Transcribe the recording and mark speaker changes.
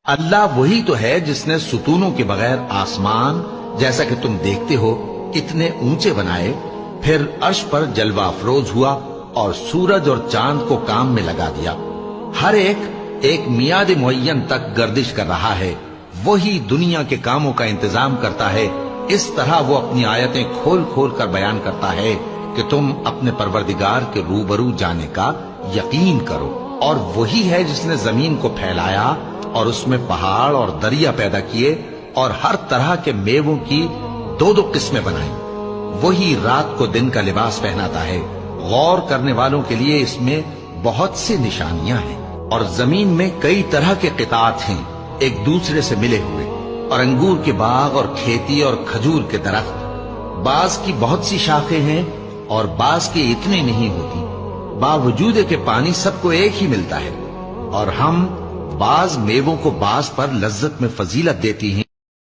Speaker 1: اللہ وہی تو ہے جس نے ستونوں کے بغیر آسمان جیسا کہ تم دیکھتے ہو اتنے اونچے بنائے، پھر عرش پر جلوہ افروز ہوا اور سورج اور چاند کو کام میں لگا دیا۔ ہر ایک میعاد معین تک گردش کر رہا ہے، وہی دنیا کے کاموں کا انتظام کرتا ہے۔ اس طرح وہ اپنی آیتیں کھول کھول کر بیان کرتا ہے کہ تم اپنے پروردگار کے روبرو جانے کا یقین کرو۔ اور وہی ہے جس نے زمین کو پھیلایا اور اس میں پہاڑ اور دریا پیدا کیے اور ہر طرح کے میووں کی دو دو قسمیں بنائی۔ وہی رات کو دن کا لباس پہناتا ہے۔ غور کرنے والوں کے لیے اس میں بہت سی نشانیاں ہیں۔ اور زمین میں کئی طرح کے قطعات ہیں ایک دوسرے سے ملے ہوئے، اور انگور کے باغ اور کھیتی اور کھجور کے درخت، بعض کی بہت سی شاخیں ہیں اور بعض کی اتنی نہیں ہوتی، باوجود کہ پانی سب کو ایک ہی ملتا ہے۔ اور ہم بعض میووں کو بعض پر لذت میں فضیلت دیتی ہیں۔